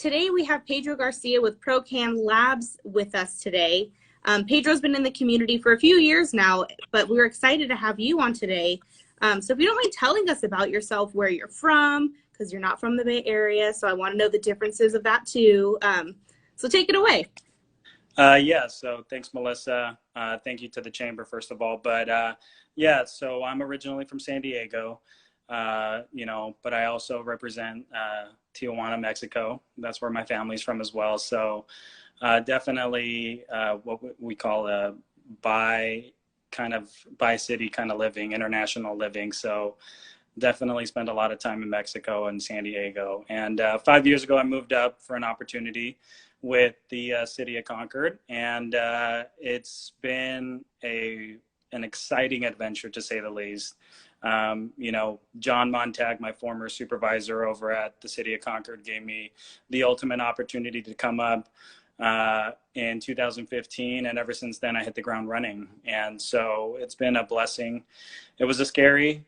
today we have Pedro Garcia with ProCan Labs with us today. Pedro's been in the community for a few years now, but we're excited to have you on today. So if you don't mind telling us about yourself, where you're from, because you're not from the Bay Area, so I want to know the differences of that too. So take it away. Yeah, so thanks, Melissa. Thank you to the Chamber, first of all. But yeah, so I'm originally from San Diego, but I also represent Tijuana, Mexico. That's where my family's from as well. So definitely what we call a bi-city kind of living, international living. So definitely spent a lot of time in Mexico and San Diego. And 5 years ago, I moved up for an opportunity with the city of Concord. And it's been an exciting adventure, to say the least. John Montag, my former supervisor over at the city of Concord, gave me the ultimate opportunity to come up in 2015. And ever since then, I hit the ground running. And so it's been a blessing. It was a scary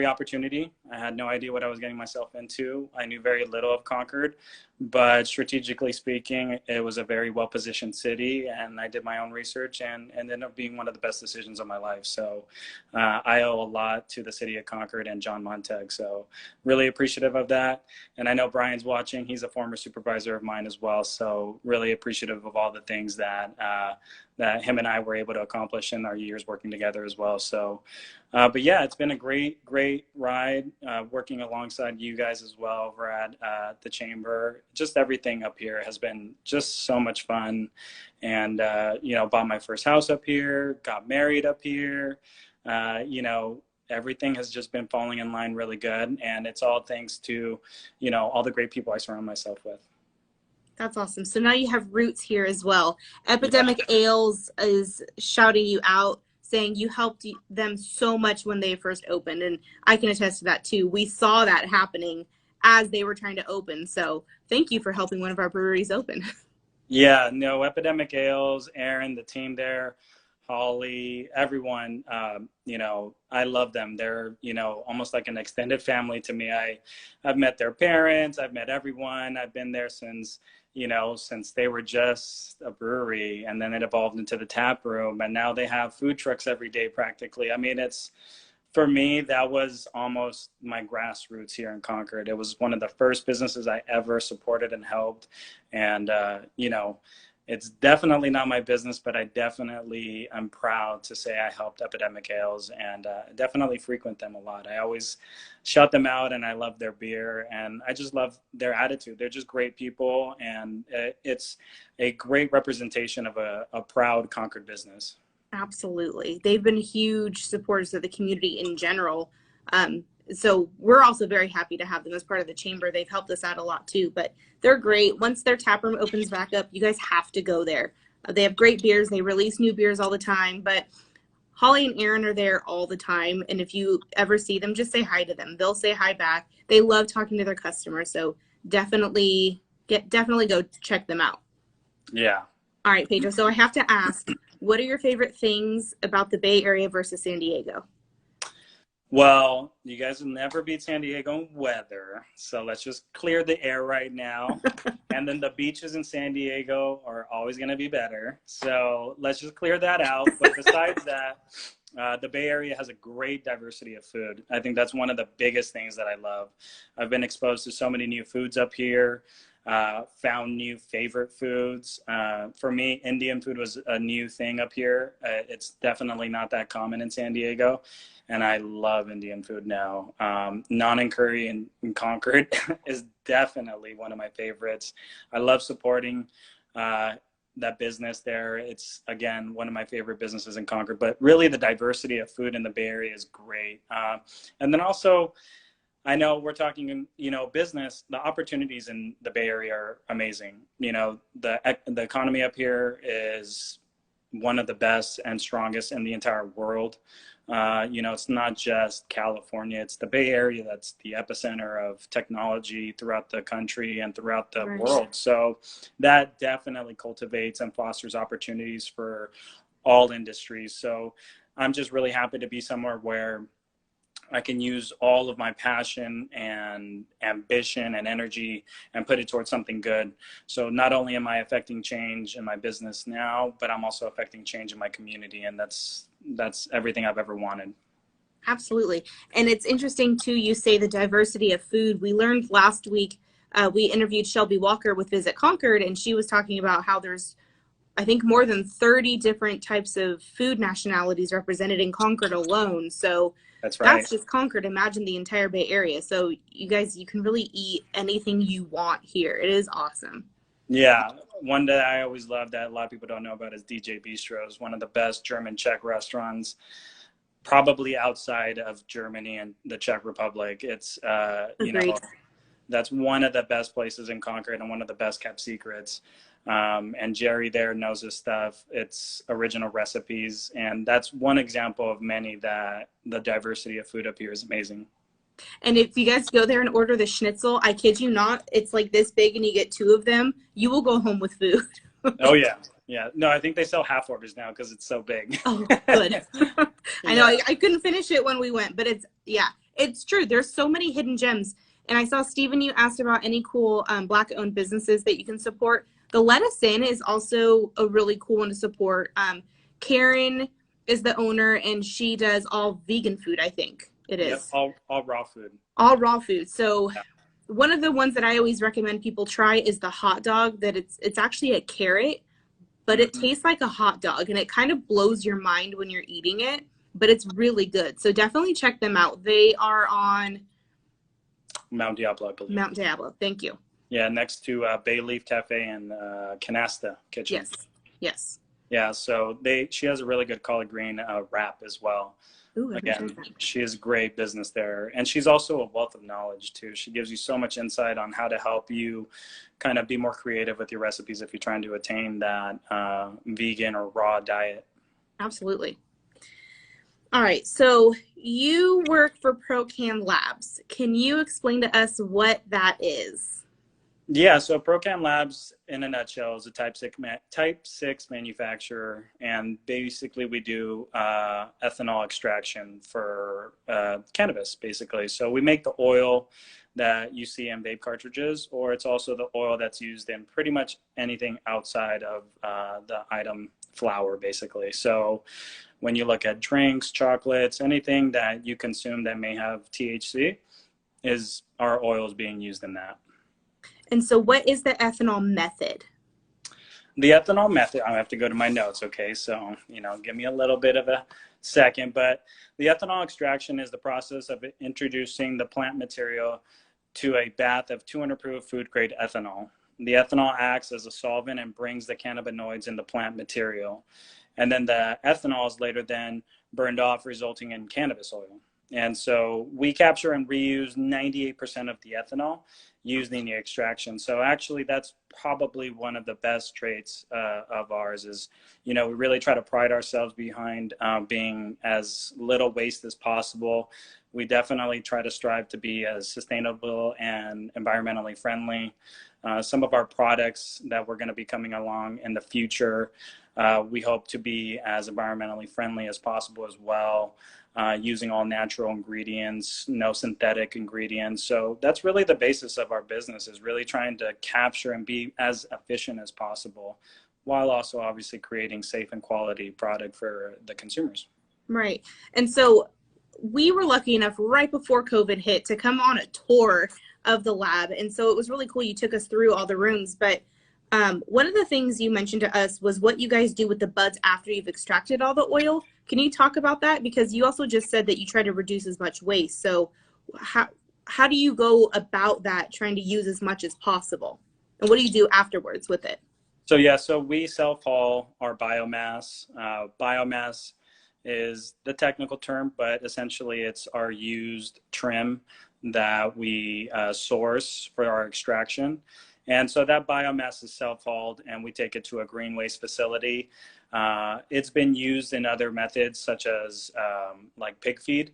opportunity. I had no idea what I was getting myself into. I knew very little of Concord, but strategically speaking, it was a very well-positioned city, and I did my own research and ended up being one of the best decisions of my life. So I owe a lot to the city of Concord and John Montag. So really appreciative of that. And I know Brian's watching. He's a former supervisor of mine as well. So really appreciative of all the things that him and I were able to accomplish in our years working together as well. So, but yeah, it's been a great ride working alongside you guys as well over at the Chamber. Just everything up here has been just so much fun. And, bought my first house up here, got married up here. Everything has just been falling in line really good. And it's all thanks to, all the great people I surround myself with. That's awesome. So now you have roots here as well. Epidemic Ales is shouting you out, saying you helped them so much when they first opened. And I can attest to that too. We saw that happening as they were trying to open. So thank you for helping one of our breweries open. Yeah, no, Epidemic Ales, Aaron, the team there, Holly, everyone, I love them. They're, almost like an extended family to me. I've met their parents. I've met everyone. I've been there since they were just a brewery, and then it evolved into the tap room, and now they have food trucks every day practically. I mean, for me, that was almost my grassroots here in Concord. It was one of the first businesses I ever supported and helped. And, it's definitely not my business, but I definitely am proud to say I helped Epidemic Ales, and definitely frequent them a lot. I always shout them out, and I love their beer, and I just love their attitude. They're just great people, and it's a great representation of a proud Concord business. Absolutely. They've been huge supporters of the community in general. So we're also very happy to have them as part of the Chamber. They've helped us out a lot too, but they're great. Once their tap room opens back up, you guys have to go there. They have great beers. They release new beers all the time, but Holly and Aaron are there all the time. And if you ever see them, just say hi to them. They'll say hi back. They love talking to their customers. So definitely go check them out. Yeah. All right, Pedro. So I have to ask, what are your favorite things about the Bay Area versus San Diego? Well, you guys will never beat San Diego weather, so let's just clear the air right now. And then the beaches in San Diego are always going to be better, so let's just clear that out. But besides that, the Bay Area has a great diversity of food. I think that's one of the biggest things that I love. I've been exposed to so many new foods up here. Found new favorite foods. For me, Indian food was a new thing up here. It's definitely not that common in San Diego, and I love Indian food now. Naan and curry in Concord is definitely one of my favorites. I love supporting that business there. It's, again, one of my favorite businesses in Concord, but really the diversity of food in the Bay Area is great. And then also, I know we're talking, business, the opportunities in the Bay Area are amazing. The economy up here is one of the best and strongest in the entire world. It's not just California, it's the Bay Area that's the epicenter of technology throughout the country and throughout the world. So that definitely cultivates and fosters opportunities for all industries. So I'm just really happy to be somewhere where I can use all of my passion and ambition and energy and put it towards something good. So not only am I affecting change in my business now, but I'm also affecting change in my community. And that's everything I've ever wanted. Absolutely. And it's interesting too, you say the diversity of food. We learned last week, we interviewed Shelby Walker with Visit Concord, and she was talking about how there's, I think, more than 30 different types of food nationalities represented in Concord alone. So that's right. That's just Concord. Imagine the entire Bay Area. So you guys, you can really eat anything you want here. It is awesome. Yeah. One that I always love that a lot of people don't know about is DJ Bistro's, one of the best German Czech restaurants, probably outside of Germany and the Czech Republic. It's, that's one of the best places in Concord and one of the best kept secrets. And Jerry there knows his stuff. It's original recipes. And that's one example of many that the diversity of food up here is amazing. And if you guys go there and order the schnitzel, I kid you not, it's like this big and you get 2 of them, you will go home with food. Oh, yeah. Yeah. No, I think they sell half orders now because it's so big. Oh, good. I know. I couldn't finish it when we went, but it's true. There's so many hidden gems. And I saw, Stephen, you asked about any cool Black-owned businesses that you can support. The Lettuce Inn is also a really cool one to support. Karen is the owner, and she does all vegan food, I think it is. Yep, all raw food. All raw food. So one of the ones that I always recommend people try is the hot dog, that it's actually a carrot, but it tastes like a hot dog, and it kind of blows your mind when you're eating it, but it's really good. So definitely check them out. They are on Mount Diablo, I believe. Mount Diablo. Thank you. Yeah, next to Bay Leaf Cafe and Canasta Kitchen. Yes. Yes. Yeah, so she has a really good collard green wrap as well. Ooh, again, she has great business there. And she's also a wealth of knowledge too. She gives you so much insight on how to help you kind of be more creative with your recipes if you're trying to attain that vegan or raw diet. Absolutely. All right, so you work for ProCan Labs. Can you explain to us what that is? Yeah, so ProCan Labs, in a nutshell, is a type 6 manufacturer, and basically we do ethanol extraction for cannabis, basically. So we make the oil that you see in vape cartridges, or it's also the oil that's used in pretty much anything outside of the item flour, basically. So when you look at drinks, chocolates, anything that you consume that may have THC, our oil is being used in that. And so what is the ethanol method? The ethanol method, I have to go to my notes, okay? So, give me a little bit of a second, but the ethanol extraction is the process of introducing the plant material to a bath of 200 proof food grade ethanol. The ethanol acts as a solvent and brings the cannabinoids in the plant material. And then the ethanol is later then burned off, resulting in cannabis oil. And so we capture and reuse 98% of the ethanol using the extraction. So actually that's probably one of the best traits of ours is, we really try to pride ourselves behind being as little waste as possible. We definitely try to strive to be as sustainable and environmentally friendly. Some of our products that we're going to be coming along in the future, we hope to be as environmentally friendly as possible as well. Using all natural ingredients, no synthetic ingredients. So that's really the basis of our business, is really trying to capture and be as efficient as possible, while also obviously creating safe and quality product for the consumers. Right. And so we were lucky enough right before COVID hit to come on a tour of the lab. And so it was really cool. You took us through all the rooms, but one of the things you mentioned to us was what you guys do with the buds after you've extracted all the oil. Can you talk about that? Because you also just said that you try to reduce as much waste. So how do you go about that, trying to use as much as possible? And what do you do afterwards with it? So we self-haul our biomass. Biomass is the technical term, but essentially it's our used trim that we source for our extraction. And so that biomass is self-hauled, and we take it to a green waste facility. It's been used in other methods, such as like pig feed,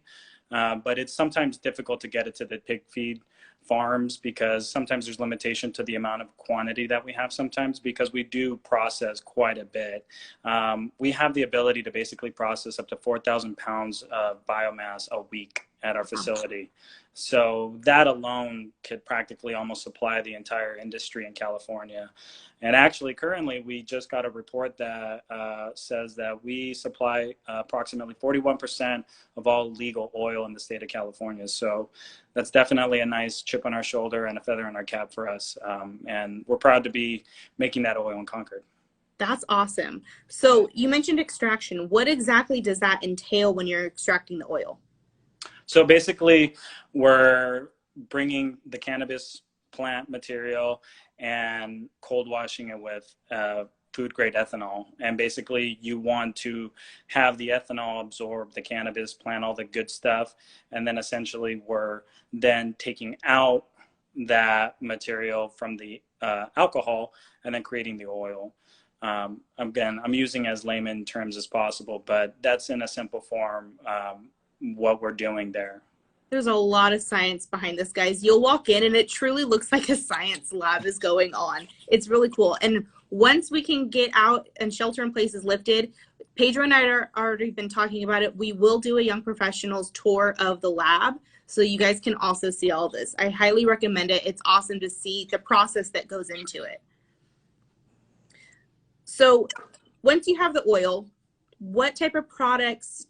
but it's sometimes difficult to get it to the pig feed farms because sometimes there's limitation to the amount of quantity that we have sometimes, because we do process quite a bit. We have the ability to basically process up to 4,000 pounds of biomass a week. at our facility. So that alone could practically almost supply the entire industry in California. And actually, currently, we just got a report that says that we supply approximately 41% of all legal oil in the state of California. So that's definitely a nice chip on our shoulder and a feather in our cap for us. And we're proud to be making that oil in Concord. That's awesome. So you mentioned extraction. What exactly does that entail when you're extracting the oil? So basically, we're bringing the cannabis plant material and cold washing it with food grade ethanol. And basically, you want to have the ethanol absorb the cannabis plant, all the good stuff. And then essentially, we're then taking out that material from the alcohol and then creating the oil. Again, I'm using as layman terms as possible, but that's in a simple form what we're doing there. There's a lot of science behind this, guys. You'll walk in and it truly looks like a science lab is going on. It's really cool. And once we can get out and shelter in place is lifted, Pedro and I are already been talking about it. We will do a young professionals tour of the lab so you guys can also see all this. I highly recommend it. It's awesome to see the process that goes into it. So once you have the oil, what type of products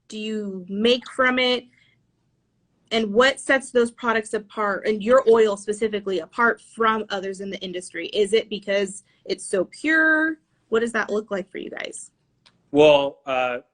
do you make from it? And what sets those products apart, and your oil specifically, apart from others in the industry? Is it because it's so pure? What does that look like for you guys? Well,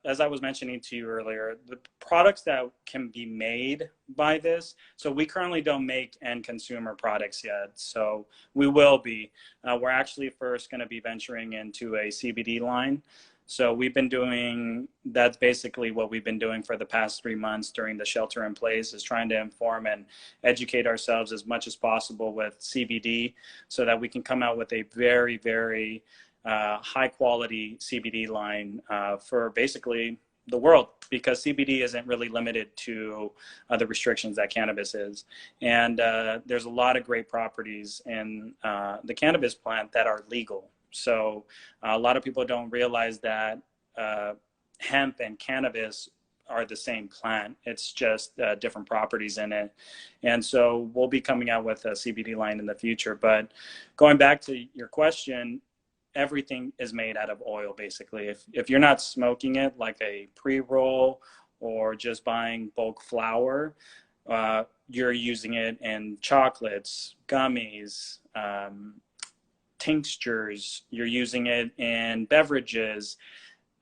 as I was mentioning to you earlier, the products that can be made by this, so we currently don't make end consumer products yet. So we will be. We're actually first going to be venturing into a CBD line. So we've been doing, that's basically what we've been doing for the past 3 months during the shelter in place, is trying to inform and educate ourselves as much as possible with CBD so that we can come out with a very, very high quality CBD line for basically the world, because CBD isn't really limited to the restrictions that cannabis is. And there's a lot of great properties in the cannabis plant that are legal. So a lot of people don't realize that hemp and cannabis are the same plant. It's just different properties in it. And so we'll be coming out with a CBD line in the future. But going back to your question, everything is made out of oil, basically. If you're not smoking it like a pre-roll or just buying bulk flower, you're using it in chocolates, gummies, tinctures, you're using it in beverages.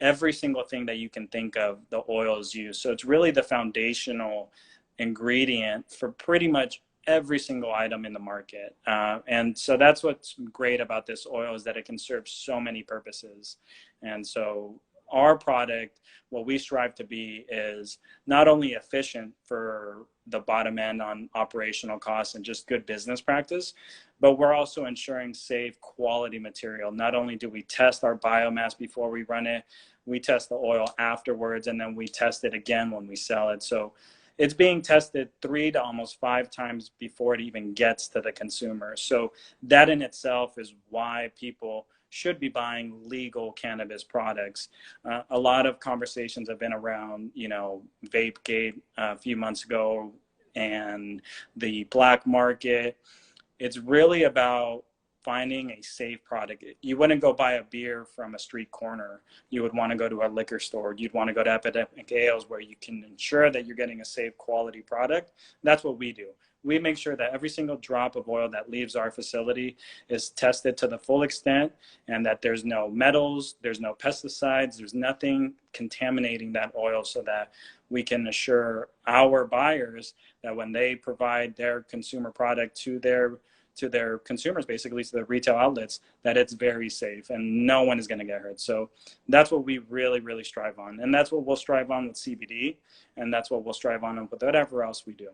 Every single thing that you can think of, the oil is used. So it's really the foundational ingredient for pretty much every single item in the market. And so that's what's great about this oil, is that it can serve so many purposes. And so our product, what we strive to be, is not only efficient for the bottom end on operational costs and just good business practice, but we're also ensuring safe, quality material. Not only do we test our biomass before we run it, we test the oil afterwards, and then we test it again when we sell it. So it's being tested 3 to almost 5 times before it even gets to the consumer. So that in itself is why people should be buying legal cannabis products. A lot of conversations have been around, Vapegate a few months ago and the black market. It's really about finding a safe product. You wouldn't go buy a beer from a street corner. You would want to go to a liquor store. You'd want to go to Epidemic Ales, where you can ensure that you're getting a safe quality product. That's what we do. We make sure that every single drop of oil that leaves our facility is tested to the full extent, and that there's no metals, there's no pesticides, there's nothing contaminating that oil, so that we can assure our buyers that when they provide their consumer product to their consumers, basically to their retail outlets, that it's very safe and no one is going to get hurt. So that's what we really, really strive on. And that's what we'll strive on with CBD. And that's what we'll strive on with whatever else we do.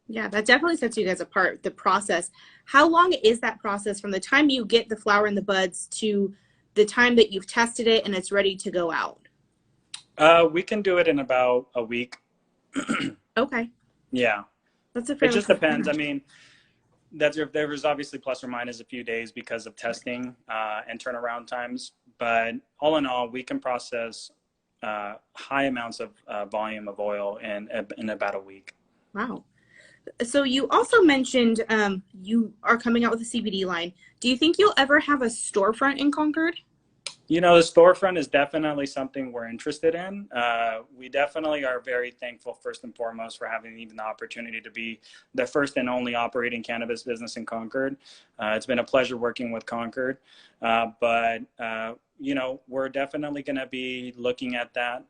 Yeah, that definitely sets you guys apart, the process. How long is that process from the time you get the flower and the buds to the time that you've tested it and it's ready to go out? We can do it in about a week. Okay. Yeah. That's a It fairly just quick depends. I turnaround. mean, there was obviously plus or minus a few days because of testing and turnaround times. But all in all, we can process high amounts of volume of oil in about a week. Wow. So you also mentioned you are coming out with a CBD line. Do you think you'll ever have a storefront in Concord? You know, the storefront is definitely something we're interested in. We definitely are very thankful, first and foremost, for having even the opportunity to be the first and only operating cannabis business in Concord. It's been a pleasure working with Concord, but you know, we're definitely going to be looking at that.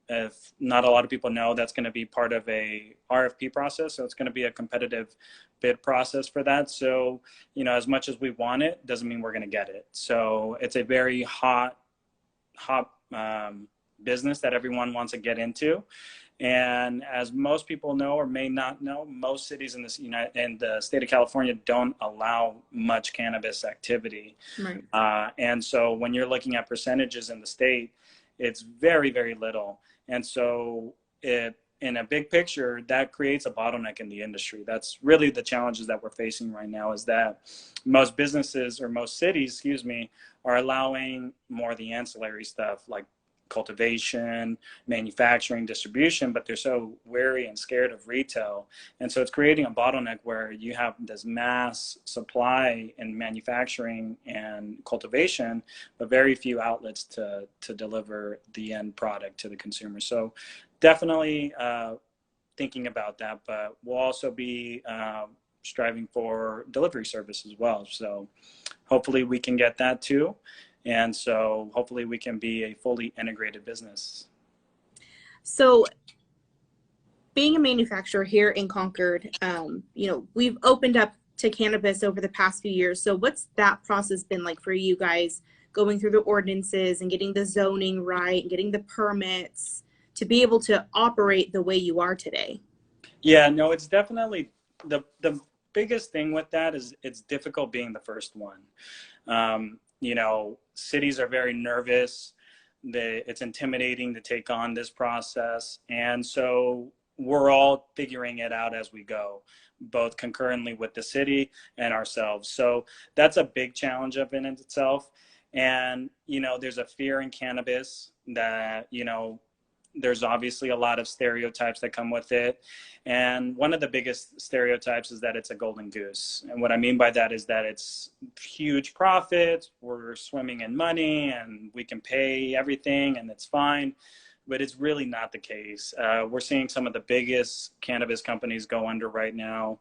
If not a lot of people know, that's going to be part of a RFP process. So it's going to be a competitive bid process for that. So, you know, as much as we want it, doesn't mean we're going to get it. So it's a very hot business that everyone wants to get into. And as most people know or may not know, most cities in in the state of California don't allow much cannabis activity. Right. And so when you're looking at percentages in the state, it's very, very little. And so in a big picture, that creates a bottleneck in the industry. That's really the challenges that we're facing right now, is that most businesses, or most cities, excuse me, are allowing more of the ancillary stuff like cultivation, manufacturing, distribution, but they're so wary and scared of retail. And so it's creating a bottleneck where you have this mass supply in manufacturing and cultivation, but very few outlets to deliver the end product to the consumer. So definitely thinking about that, but we'll also be striving for delivery service as well. So hopefully we can get that too. And so hopefully we can be a fully integrated business. So being a manufacturer here in Concord, you know, we've opened up to cannabis over the past few years. So what's that process been like for you guys, going through the ordinances and getting the zoning right and getting the permits to be able to operate the way you are today? Yeah, no, it's definitely the biggest thing with that is it's difficult being the first one. You know, cities are very nervous. It's intimidating to take on this process. And so we're all figuring it out as we go, both concurrently with the city and ourselves. So that's a big challenge of in itself. And, you know, there's a fear in cannabis that, you know, there's obviously a lot of stereotypes that come with it. And one of the biggest stereotypes is that it's a golden goose. And what I mean by that is that it's huge profits, we're swimming in money, and we can pay everything and it's fine. But it's really not the case. We're seeing some of the biggest cannabis companies go under right now.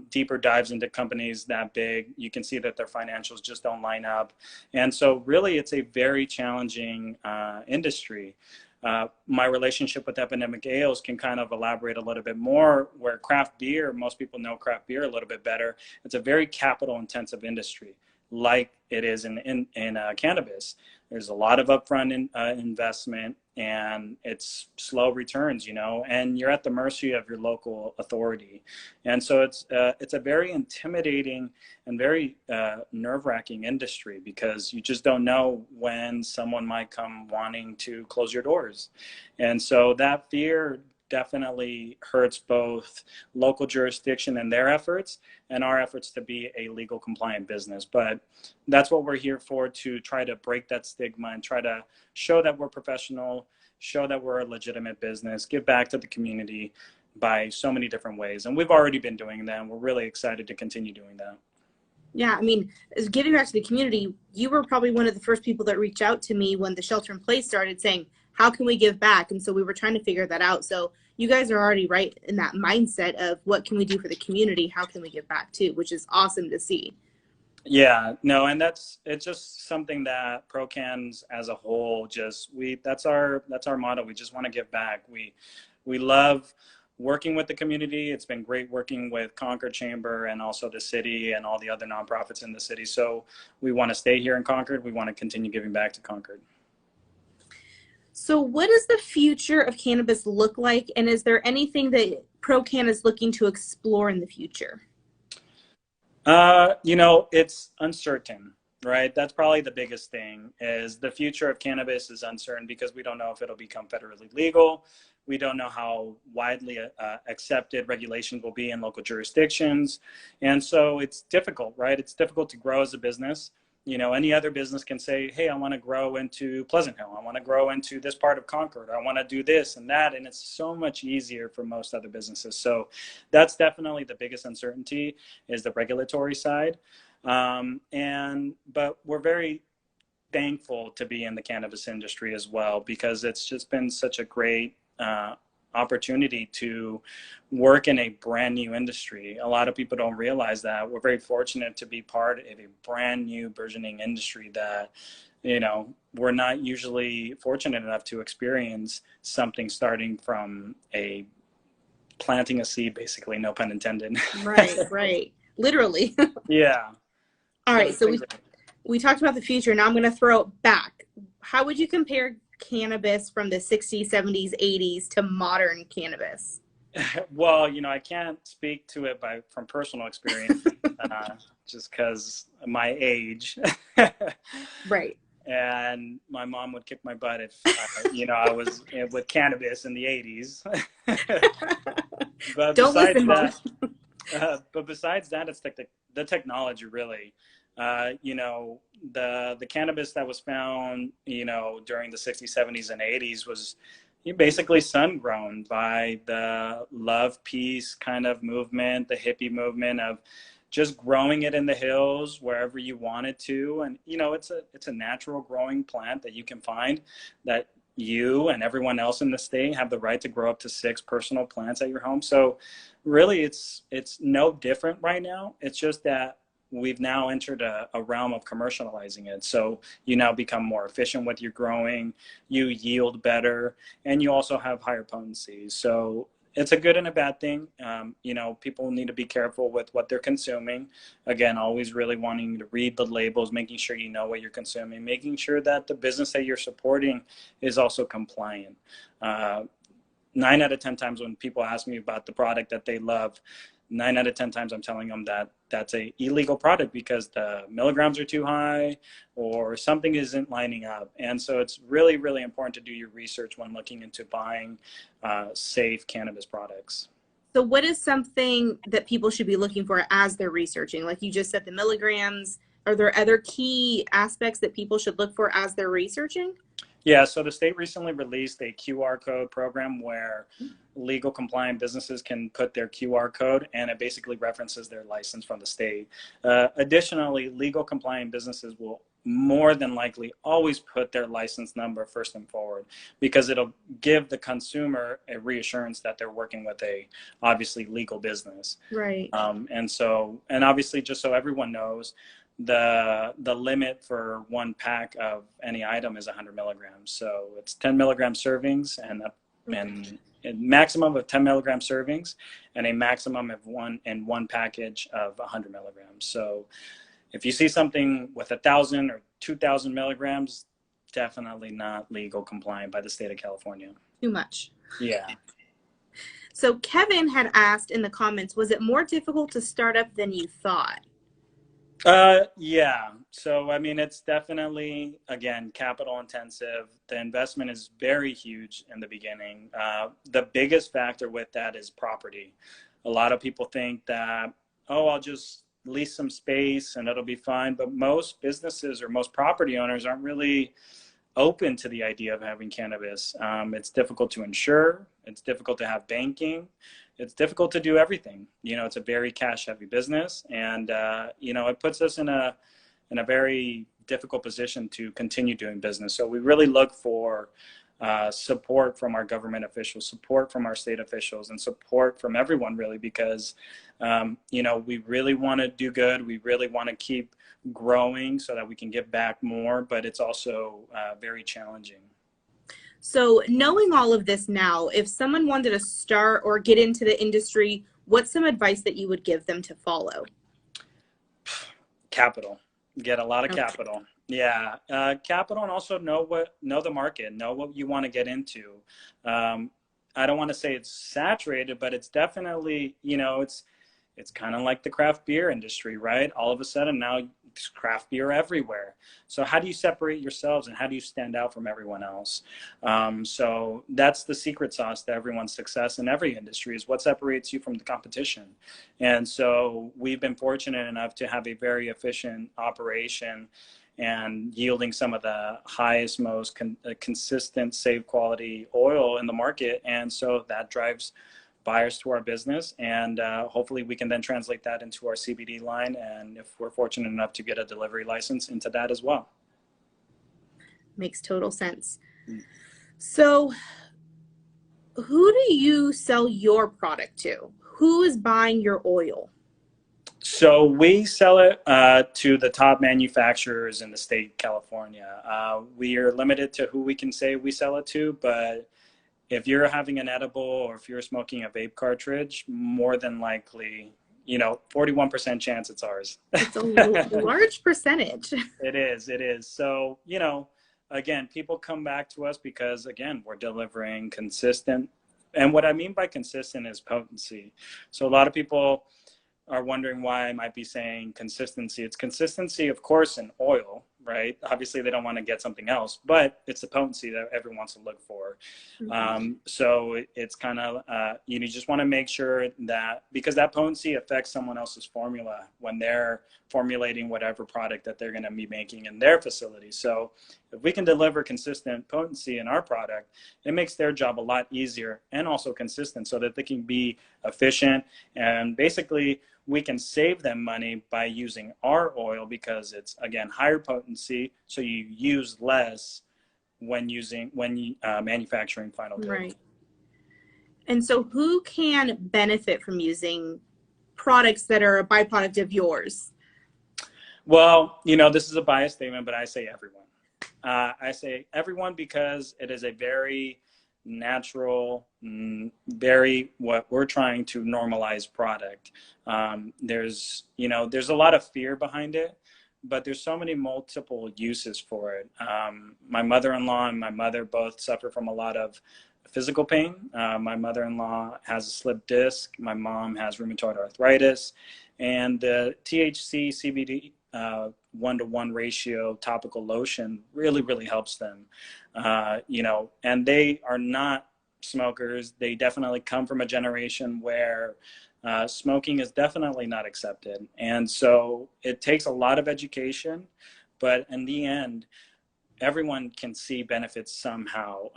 Deeper dives into companies that big, you can see that their financials just don't line up. And so really it's a very challenging industry. My relationship with Epidemic Ales can kind of elaborate a little bit more, where craft beer, most people know craft beer a little bit better. It's a very capital intensive industry, like it is in cannabis. There's a lot of upfront investment, and it's slow returns, you know, and you're at the mercy of your local authority. And so it's a very intimidating and very nerve-wracking industry, because you just don't know when someone might come wanting to close your doors. And so that fear definitely hurts both local jurisdiction and their efforts, and our efforts to be a legal compliant business. But that's what we're here for, to try to break that stigma and try to show that we're professional, show that we're a legitimate business, give back to the community by so many different ways. And we've already been doing that, and we're really excited to continue doing that. Yeah, I mean, giving back to the community, you were probably one of the first people that reached out to me when the shelter in place started, saying, how can we give back? And so we were trying to figure that out. So you guys are already right in that mindset of what can we do for the community? How can we give back too, which is awesome to see. Yeah, no, and it's just something that ProCans as a whole, that's our motto. We just want to give back. We love working with the community. It's been great working with Concord Chamber and also the city and all the other nonprofits in the city. So we want to stay here in Concord. We want to continue giving back to Concord. So what does the future of cannabis look like? And is there anything that ProCan is looking to explore in the future? You know, it's uncertain, right? That's probably the biggest thing, is the future of cannabis is uncertain, because we don't know if it'll become federally legal. We don't know how widely accepted regulations will be in local jurisdictions. And so it's difficult, right? It's difficult to grow as a business. any other business can say, hey, I want to grow into Pleasant Hill. I want to grow into this part of Concord. I want to do this and that. And it's so much easier for most other businesses. So that's definitely the biggest uncertainty, is the regulatory side. But we're very thankful to be in the cannabis industry as well, because it's just been such a great opportunity to work in a brand new industry. A lot of people don't realize that. We're very fortunate to be part of a brand new burgeoning industry that, we're not usually fortunate enough to experience something starting from planting a seed, basically, no pun intended. Right. Literally. Yeah. All right. So we talked about the future. Now I'm going to throw it back. How would you compare cannabis from the 60s, 70s, 80s to modern cannabis? Well, I can't speak to it from personal experience, just because of my age. Right. And my mom would kick my butt if, I was with cannabis in the 80s. But Don't listen, Mom. But besides that, it's like the technology, really. The cannabis that was found, during the 60s, 70s, and 80s was basically sun grown by the love, peace kind of movement, the hippie movement of just growing it in the hills wherever you wanted to. And, it's a natural growing plant that you can find, that you and everyone else in the state have the right to grow up to 6 personal plants at your home. So really it's no different right now. It's just that we've now entered a realm of commercializing it. So you now become more efficient with your growing, you yield better, and you also have higher potency. So it's a good and a bad thing. People need to be careful with what they're consuming. Again, always really wanting to read the labels, making sure you know what you're consuming, making sure that the business that you're supporting is also compliant. 9 out of 10 times when people ask me about the product that they love, 9 out of 10 times I'm telling them that that's a illegal product because the milligrams are too high or something isn't lining up. And so it's really, really important to do your research when looking into buying safe cannabis products. So what is something that people should be looking for as they're researching? Like you just said, the milligrams. Are there other key aspects that people should look for as they're researching? Yeah, so the state recently released a QR code program where legal compliant businesses can put their QR code, and it basically references their license from the state. Additionally, legal compliant businesses will more than likely always put their license number first and forward, because it'll give the consumer a reassurance that they're working with a obviously legal business. Right. And obviously, just so everyone knows, the limit for one pack of any item is 100 milligrams. So it's 10 milligram servings and a maximum of 10 milligram servings and a maximum of one package of 100 milligrams. So if you see something with 1,000 or 2,000 milligrams, definitely not legal compliant by the state of California. Too much. Yeah. So Kevin had asked in the comments, was it more difficult to start up than you thought? Yeah. So, I mean, it's definitely, again, capital intensive. The investment is very huge in the beginning. The biggest factor with that is property. A lot of people think that, I'll just lease some space and it'll be fine. But most businesses or most property owners aren't really open to the idea of having cannabis. It's difficult to insure. It's difficult to have banking. It's difficult to do everything. It's a very cash heavy business, and it puts us in a very difficult position to continue doing business. So we really look for support from our government officials, support from our state officials, and support from everyone, really, because we really want to do good. We really want to keep growing so that we can give back more, but it's also very challenging. So knowing all of this now, if someone wanted to start or get into the industry, what's some advice that you would give them to follow? Capital. Get a lot of capital. Yeah. Capital, and also know the market, know what you want to get into. I don't want to say it's saturated, but it's definitely, It's kind of like the craft beer industry, right? All of a sudden now there's craft beer everywhere. So how do you separate yourselves and how do you stand out from everyone else? So that's the secret sauce to everyone's success in every industry, is what separates you from the competition. And so we've been fortunate enough to have a very efficient operation and yielding some of the highest, most consistent, safe quality oil in the market. And so that drives buyers to our business, and hopefully we can then translate that into our CBD line, and if we're fortunate enough to get a delivery license, into that as well. Makes total sense. So who do you sell your product to? Who is buying your oil? So we sell it to the top manufacturers in the state of California. We are limited to who we can say we sell it to, but if you're having an edible or if you're smoking a vape cartridge, more than likely, 41% chance it's ours. It's a large percentage. It is. So, again, people come back to us because, again, we're delivering consistent. And what I mean by consistent is potency. So a lot of people are wondering why I might be saying consistency. It's consistency, of course, in oil, right? Obviously, they don't want to get something else, but it's the potency that everyone wants to look for. So it's kind of, you just want to make sure that, because that potency affects someone else's formula when they're formulating whatever product that they're going to be making in their facility. So if we can deliver consistent potency in our product, it makes their job a lot easier and also consistent, so that they can be efficient, and basically we can save them money by using our oil because it's, again, higher potency, so you use less when manufacturing final goods. Right. And so who can benefit from using products that are a byproduct of yours? Well, this is a biased statement, but I say everyone. I say everyone because it is a very natural, very, what we're trying to normalize product. There's a lot of fear behind it, but there's so many multiple uses for it. My mother-in-law and my mother both suffer from a lot of physical pain. My mother-in-law has a slipped disc. My mom has rheumatoid arthritis, and the THC CBD 1-to-1 ratio topical lotion really helps them. And they are not smokers. They definitely come from a generation where smoking is definitely not accepted. And so it takes a lot of education, but in the end, everyone can see benefits somehow.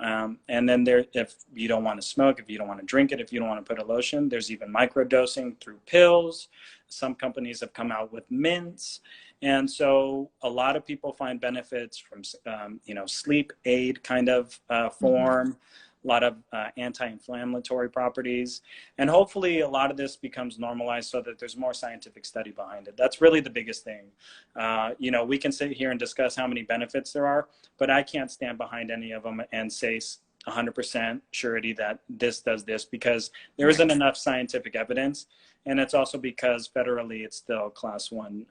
And then if you don't want to smoke, if you don't want to drink it, if you don't want to put a lotion, there's even microdosing through pills. Some companies have come out with mints. And so a lot of people find benefits from, sleep aid kind of form, a lot of anti-inflammatory properties. And hopefully a lot of this becomes normalized so that there's more scientific study behind it. That's really the biggest thing. We can sit here and discuss how many benefits there are, but I can't stand behind any of them and say 100% surety that this does this, because there isn't enough scientific evidence. And it's also because federally it's still class 1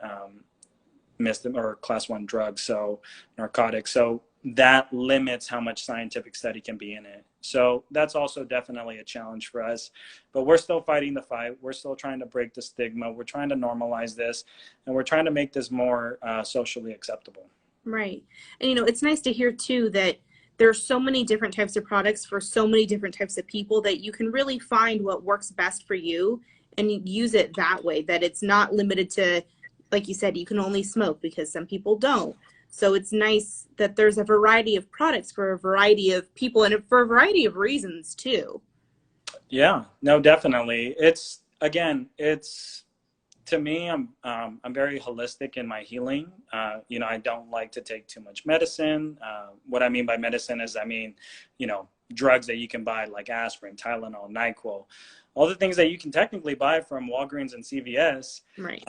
or class 1 drug, so narcotics. So that limits how much scientific study can be in it. So that's also definitely a challenge for us, but we're still fighting the fight. We're still trying to break the stigma. We're trying to normalize this, and we're trying to make this more socially acceptable. Right. And, it's nice to hear too that there are so many different types of products for so many different types of people that you can really find what works best for you and use it that way, that it's not limited to, like you said, you can only smoke, because some people don't. So it's nice that there's a variety of products for a variety of people and for a variety of reasons too. Yeah, no, definitely. To me, I'm very holistic in my healing. I don't like to take too much medicine. What I mean by medicine is, drugs that you can buy like aspirin, Tylenol, NyQuil, all the things that you can technically buy from Walgreens and CVS. Right.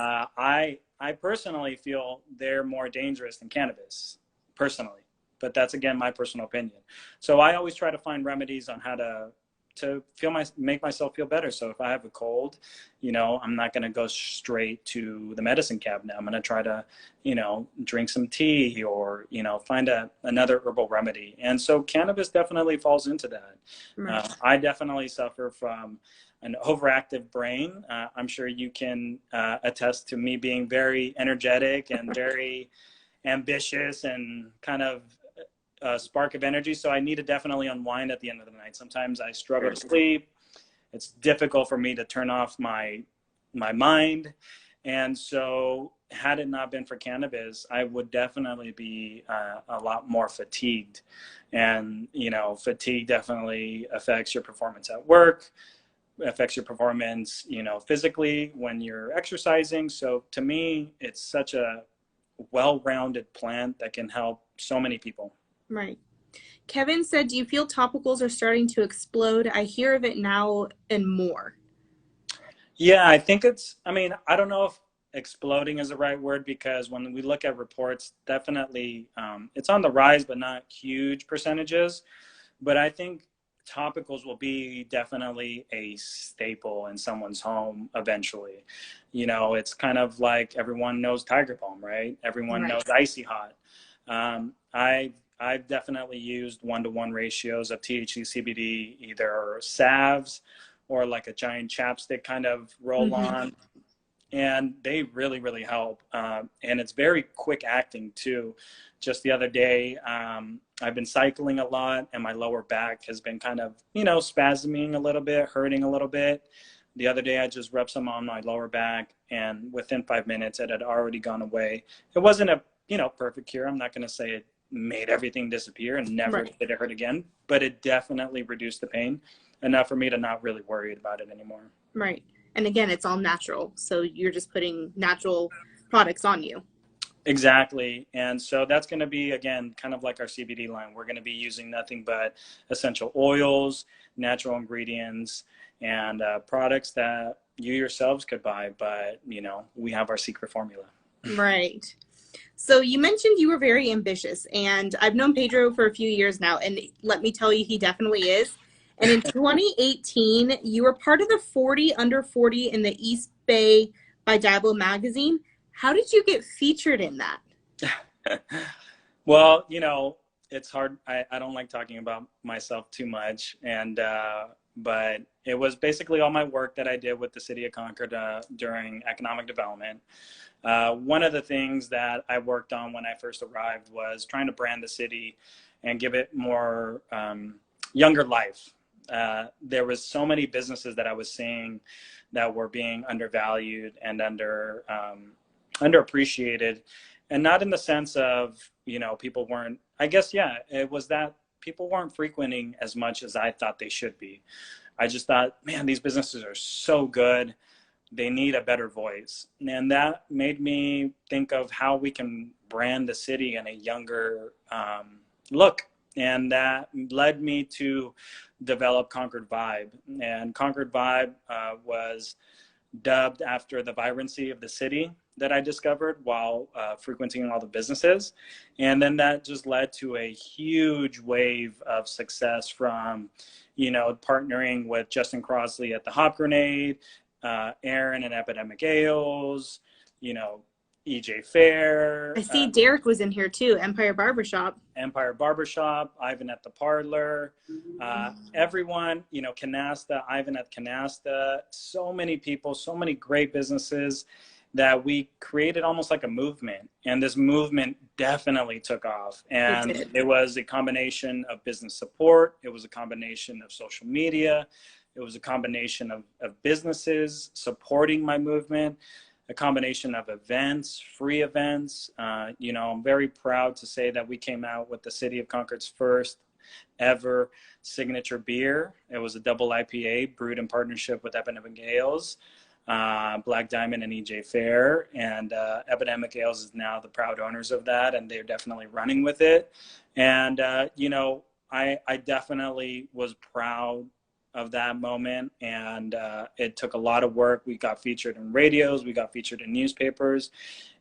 I personally feel they're more dangerous than cannabis, personally. But that's, again, my personal opinion. So I always try to find remedies on how to make myself feel better. So if I have a cold, I'm not going to go straight to the medicine cabinet. I'm going to try to, drink some tea or, find another herbal remedy. And so cannabis definitely falls into that. Right. I definitely suffer from an overactive brain. I'm sure you can attest to me being very energetic and very ambitious and kind of a spark of energy. So I need to definitely unwind at the end of the night. Sometimes I struggle to sleep. It's difficult for me to turn off my mind. And so had it not been for cannabis, I would definitely be a lot more fatigued. And, you know, fatigue definitely affects your performance at work, affects your performance, you know, physically when you're exercising. So to me, it's such a well-rounded plant that can help so many people. Right. Kevin said, do you feel topicals are starting to explode? I hear of it now and more. Yeah, I think it's, I mean, I don't know if exploding is the right word, because when we look at reports, definitely it's on the rise, but not huge percentages. But I think topicals will be definitely a staple in someone's home eventually. You know, it's kind of like everyone knows Tiger Balm, right? Everyone knows Icy Hot. I've definitely used 1-to-1 ratios of THC CBD, either salves or like a giant chapstick kind of roll on. And they really, really help. And it's very quick acting too. Just the other day, I've been cycling a lot and my lower back has been kind of, you know, spasming a little bit, hurting a little bit. The other day I just rubbed some on my lower back, and within 5 minutes it had already gone away. It wasn't a, you know, perfect cure. I'm not going to say it made everything disappear and never did it hurt again, but it definitely reduced the pain enough for me to not really worry about it anymore. Right. And again, it's all natural. So you're just putting natural products on you. Exactly. And so that's going to be, again, kind of like our CBD line. We're going to be using nothing but essential oils, natural ingredients, and products that you yourselves could buy. But, you know, we have our secret formula. Right. So you mentioned you were very ambitious, and I've known Pedro for a few years now, and let me tell you, he definitely is. And in 2018, you were part of the 40 under 40 in the East Bay by Diablo magazine. How did you get featured in that? Well, you know, it's hard. I don't like talking about myself too much. And, but it was basically all my work that I did with the city of Concord during economic development. One of the things that I worked on when I first arrived was trying to brand the city and give it more younger life. There was so many businesses that I was seeing that were being undervalued and underappreciated, and not in the sense of, you know, people weren't, I guess, yeah, it was that people weren't frequenting as much as I thought they should be. I just thought, man, these businesses are so good. They need a better voice. And that made me think of how we can brand the city in a younger look. And that led me to develop Concord Vibe. And Concord Vibe was dubbed after the vibrancy of the city that I discovered while frequenting all the businesses. And then that just led to a huge wave of success from, you know, partnering with Justin Crossley at the Hop Grenade, Aaron and Epidemic Ales, you know, EJ Fair. I see Derek was in here too, Empire Barbershop, Ivan at the Parlor, everyone, you know, Canasta, Ivan at Canasta, so many people, so many great businesses that we created almost like a movement. And this movement definitely took off. And it was a combination of business support. It was a combination of social media. It was a combination of businesses supporting my movement, a combination of events, free events. You know, I'm very proud to say that we came out with the City of Concord's first ever signature beer. It was a double IPA brewed in partnership with Epidemic Ales, Black Diamond and EJ Fair. And Epidemic Ales is now the proud owners of that, and they're definitely running with it. And, you know, I definitely was proud of that moment, and it took a lot of work. We got featured in radios, we got featured in newspapers,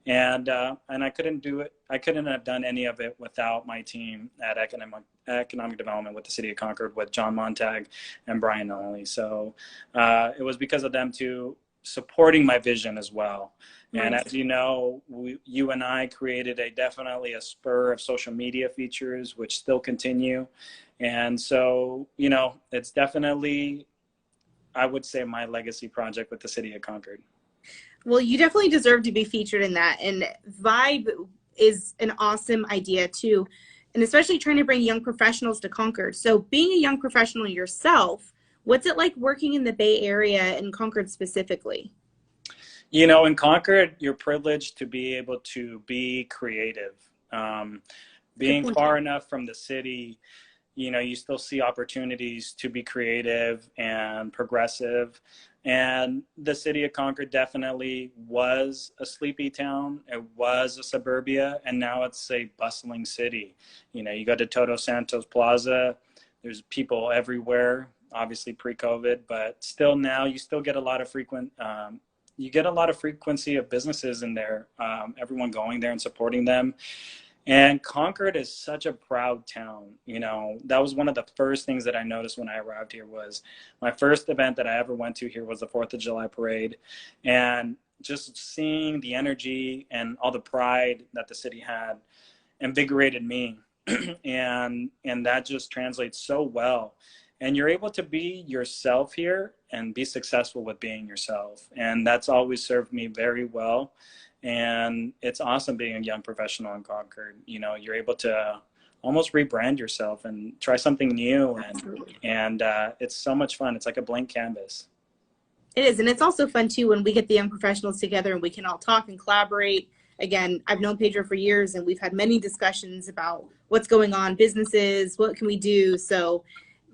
and I couldn't do it. I couldn't have done any of it without my team at economic development with the City of Concord, with John Montag and Brian Nolly. So it was because of them too, supporting my vision as well. And as you know, you and I created definitely a spur of social media features, which still continue. And so, you know, it's definitely I would say, my legacy project with the city of Concord. Well, you definitely deserve to be featured in that. And Vibe is an awesome idea too. And especially trying to bring young professionals to Concord. So being a young professional yourself, what's it like working in the Bay Area and Concord specifically? You know, in Concord, you're privileged to be able to be creative. Good Being point. far enough from the city, you know, you still see opportunities to be creative and progressive. And the city of Concord definitely was a sleepy town. It was a suburbia, and now it's a bustling city. You know, you go to Todos Santos Plaza, there's people everywhere, obviously pre-COVID, but still now you still get a lot of you get a lot of frequency of businesses in there, everyone going there and supporting them. And Concord is such a proud town. You know, that was one of the first things that I noticed when I arrived here. Was my first event that I ever went to here was the 4th of July parade. And just seeing the energy and all the pride that the city had invigorated me. and that just translates so well. And you're able to be yourself here and be successful with being yourself. And that's always served me very well. And it's awesome being a young professional in Concord. You know, you're able to almost rebrand yourself and try something new. And it's so much fun. It's like a blank canvas. It is. And it's also fun too when we get the young professionals together and we can all talk and collaborate. Again, I've known Pedro for years and we've had many discussions about what's going on, businesses, what can we do? So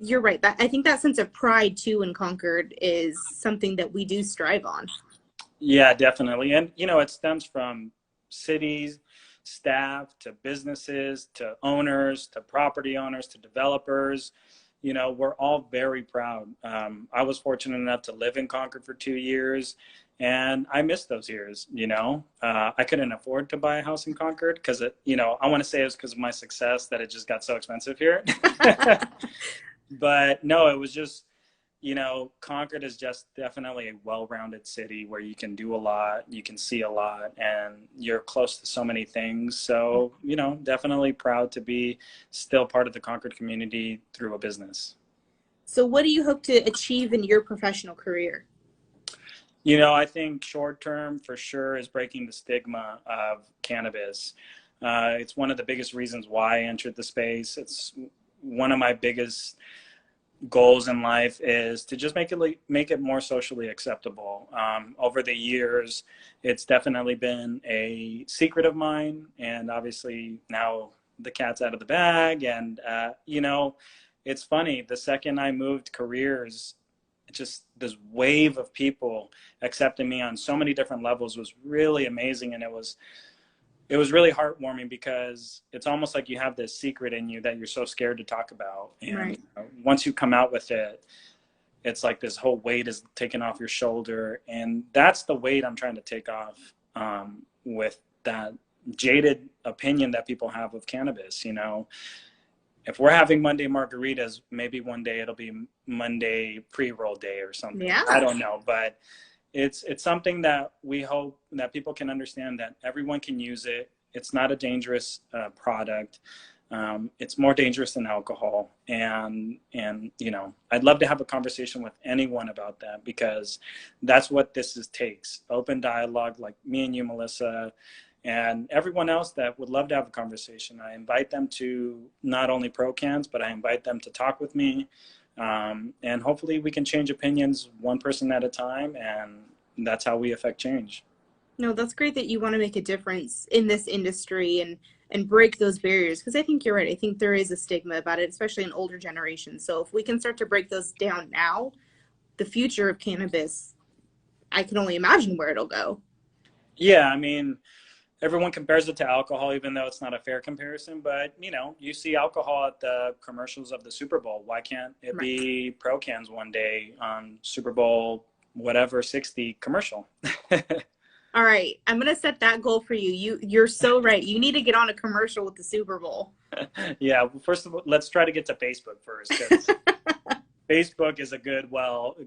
you're right. I think that sense of pride too in Concord is something that we do strive on. Yeah, definitely. And, you know, it stems from cities, staff, to businesses, to owners, to property owners, to developers. You know, we're all very proud. I was fortunate enough to live in Concord for 2 years, and I missed those years. You know, I couldn't afford to buy a house in Concord because, you know, I want to say it was because of my success that it just got so expensive here. But no, it was just, you know, Concord is just definitely a well-rounded city where you can do a lot, you can see a lot, and you're close to so many things. So, you know, definitely proud to be still part of the Concord community through a business. So what do you hope to achieve in your professional career? You know, I think short term for sure is breaking the stigma of cannabis. It's one of the biggest reasons why I entered the space. It's one of my biggest goals in life is to just make it more socially acceptable. Over the years, it's definitely been a secret of mine, and obviously now the cat's out of the bag. And you know, it's funny. The second I moved careers, just this wave of people accepting me on so many different levels was really amazing, and it was really heartwarming because it's almost like you have this secret in you that you're so scared to talk about. And right. Once you come out with it, it's like this whole weight is taken off your shoulder. And that's the weight I'm trying to take off with that jaded opinion that people have of cannabis. You know, if we're having Monday margaritas, maybe one day it'll be Monday pre-roll day or something. Yeah. I don't know, but it's something that we hope that people can understand that everyone can use it. It's not a dangerous product. It's more dangerous than alcohol. And, you know, I'd love to have a conversation with anyone about that because that's what takes. Open dialogue like me and you, Melissa, and everyone else that would love to have a conversation. I invite them to not only ProCans, but I invite them to talk with me. And hopefully we can change opinions one person at a time, and that's how we affect change. No, that's great that you want to make a difference in this industry and break those barriers, because I think you're right. I think there is a stigma about it, especially in older generations. So if we can start to break those down now, the future of cannabis, I can only imagine where it'll go. Yeah, I mean, everyone compares it to alcohol, even though it's not a fair comparison. But, you know, you see alcohol at the commercials of the Super Bowl. Why can't it be ProCans one day on Super Bowl, whatever, 60 commercial? All right. I'm going to set that goal for you. You're so right. You need to get on a commercial with the Super Bowl. Yeah. Well, first of all, let's try to get to Facebook first. 'Cause Facebook is a good,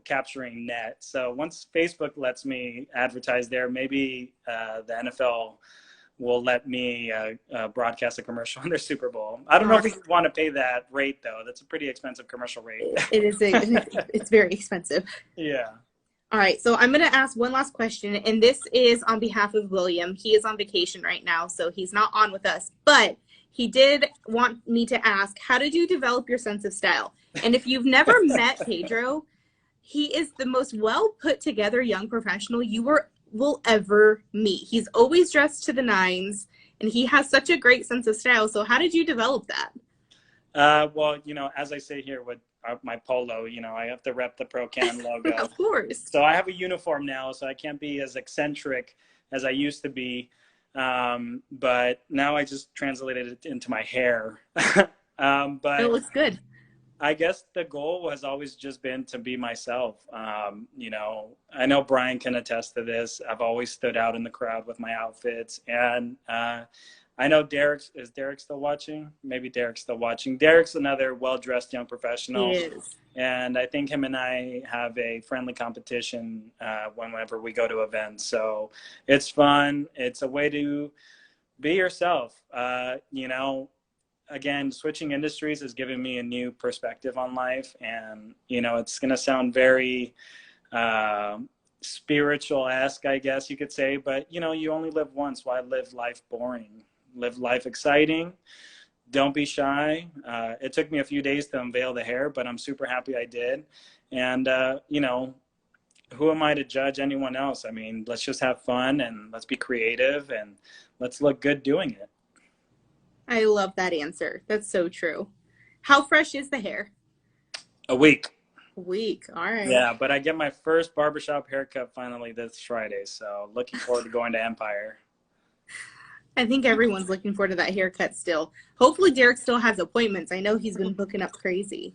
capturing net. So once Facebook lets me advertise there, maybe the NFL will let me broadcast a commercial on their Super Bowl. I don't know if we want to pay that rate though. That's a pretty expensive commercial rate. It's very expensive. Yeah. All right, so I'm going to ask one last question, and this is on behalf of William. He is on vacation right now, so he's not on with us, but he did want me to ask, how did you develop your sense of style? And if you've never met Pedro, he is the most well put together young professional you will ever meet. He's always dressed to the nines, and he has such a great sense of style. So how did you develop that? Well, you know, as I say here with my polo, you know, I have to rep the ProCan logo. Of course. So I have a uniform now, so I can't be as eccentric as I used to be. But now I just translated it into my hair. But it looks good. I guess the goal has always just been to be myself. You know, I know Brian can attest to this. I've always stood out in the crowd with my outfits. And I know is Derek still watching? Maybe Derek's still watching. Derek's another well-dressed young professional. He is. And I think him and I have a friendly competition whenever we go to events. So it's fun. It's a way to be yourself. You know, again, switching industries has given me a new perspective on life. And, you know, it's going to sound very spiritual-esque, I guess you could say. But, you know, you only live once. Why live life boring? Live life exciting. Don't be shy. It took me a few days to unveil the hair, but I'm super happy I did. And, you know, who am I to judge anyone else? I mean, let's just have fun and let's be creative and let's look good doing it. I love that answer. That's so true. How fresh is the hair? A week. A week. All right. Yeah, but I get my first barbershop haircut finally this Friday. So looking forward to going to Empire. I think everyone's looking forward to that haircut still. Hopefully Derek still has appointments. I know he's been booking up crazy.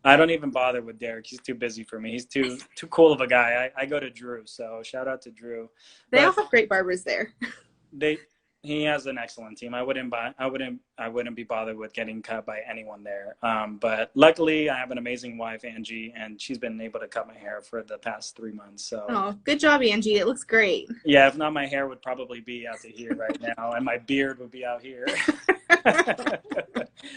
I don't even bother with Derek. He's too busy for me. He's too cool of a guy. I go to Drew, so shout out to Drew. They all have great barbers there. He has an excellent team. I wouldn't be bothered with getting cut by anyone there. But luckily, I have an amazing wife, Angie, and she's been able to cut my hair for the past 3 months. So, oh, good job, Angie. It looks great. Yeah, if not, my hair would probably be out to here right now, and my beard would be out here.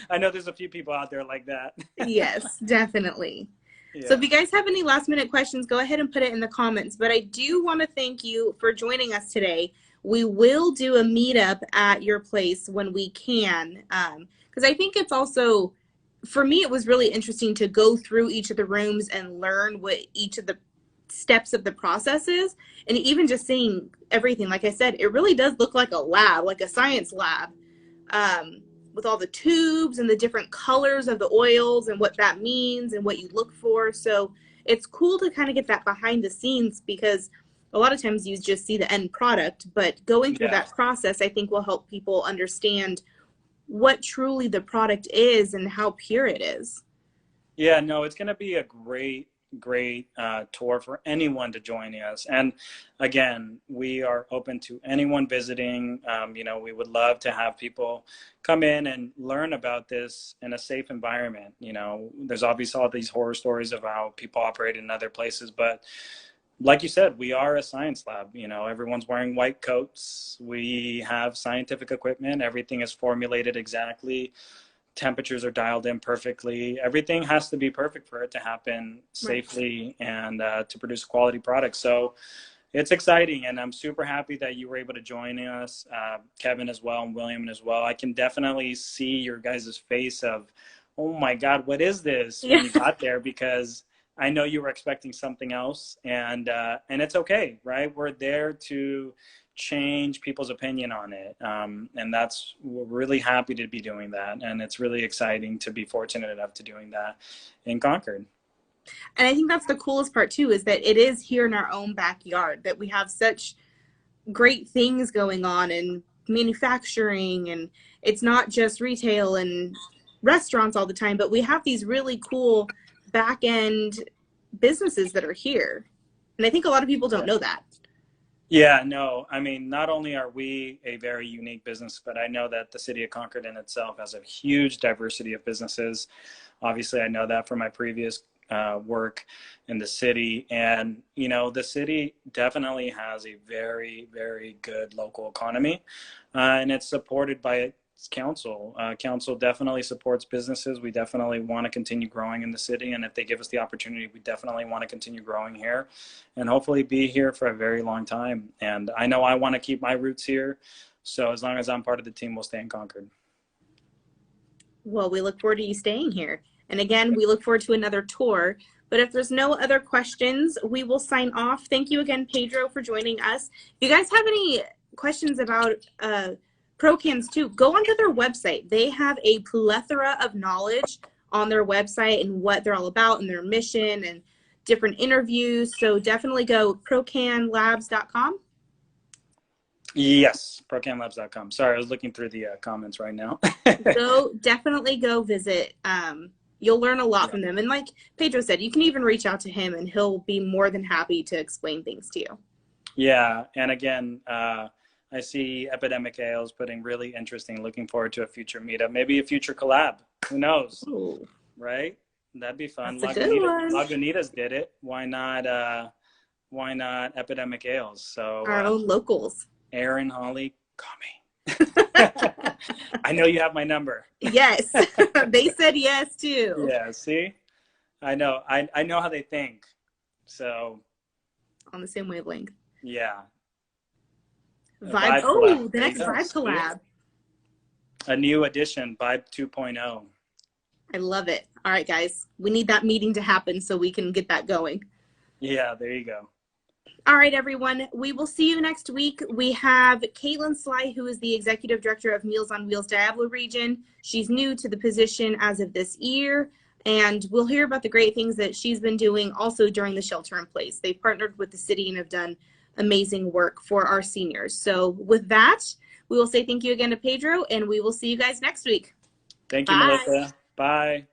I know there's a few people out there like that. Yes, definitely. Yeah. So if you guys have any last minute questions, go ahead and put it in the comments. But I do want to thank you for joining us today. We will do a meetup at your place when we can, because I think it's also, for me, it was really interesting to go through each of the rooms and learn what each of the steps of the process is. And even just seeing everything, like I said, it really does look like a lab, like a science lab, with all the tubes and the different colors of the oils and what that means and what you look for. So it's cool to kind of get that behind the scenes, because a lot of times you just see the end product, but going through that process, I think, will help people understand what truly the product is and how pure it is. Yeah, no, it's going to be a great tour for anyone to join us. And again, we are open to anyone visiting. You know, we would love to have people come in and learn about this in a safe environment. You know, there's obviously all these horror stories of how people operate in other places, but like you said, we are a science lab. You know, everyone's wearing white coats. We have scientific equipment. Everything is formulated exactly. Temperatures are dialed in perfectly. Everything has to be perfect for it to happen safely and to produce a quality product. So it's exciting, and I'm super happy that you were able to join us, Kevin as well, and William as well. I can definitely see your guys' face of, oh my God, what is this when you got there, because I know you were expecting something else, and it's okay, right? We're there to change people's opinion on it, and we're really happy to be doing that, and it's really exciting to be fortunate enough to doing that in Concord. And I think that's the coolest part too, is that it is here in our own backyard, that we have such great things going on in manufacturing, and it's not just retail and restaurants all the time, but we have these really cool back end businesses that are here. And I think a lot of people don't know that. Yeah, no, I mean, not only are we a very unique business, but I know that the city of Concord in itself has a huge diversity of businesses. Obviously, I know that from my previous work in the city. And, you know, the city definitely has a very, very good local economy, and it's supported by its council. Council definitely supports businesses. We definitely want to continue growing in the city. And if they give us the opportunity, we definitely want to continue growing here and hopefully be here for a very long time. And I know I want to keep my roots here. So as long as I'm part of the team, we'll stay in Concord. Well, we look forward to you staying here. And again, we look forward to another tour. But if there's no other questions, we will sign off. Thank you again, Pedro, for joining us. If you guys have any questions about ProCans too, go onto their website. They have a plethora of knowledge on their website and what they're all about and their mission and different interviews. So definitely go procanlabs.com. Yes, procanlabs.com. Sorry, I was looking through the comments right now. Definitely go visit. You'll learn a lot from them. And like Pedro said, you can even reach out to him and he'll be more than happy to explain things to you. Yeah, and again, I see Epidemic Ales putting really interesting, looking forward to a future meetup, maybe a future collab. Who knows? Ooh. Right? That'd be fun. That's a good one. Lagunitas did it. Why not Epidemic Ales? So our own locals. Aaron, Holly, call me. I know you have my number. Yes. They said yes too. Yeah, see? I know. I know how they think. So on the same wavelength. Yeah. Vibe. Oh, the next Vibe collab. A new edition, Vibe 2.0. I love it. All right, guys. We need that meeting to happen so we can get that going. Yeah, there you go. All right, everyone. We will see you next week. We have Caitlin Sly, who is the Executive Director of Meals on Wheels Diablo region. She's new to the position as of this year, and we'll hear about the great things that she's been doing also during the shelter in place. They've partnered with the city and have done amazing work for our seniors. So with that, we will say thank you again to Pedro, and we will see you guys next week. Thank you, Melissa. Bye.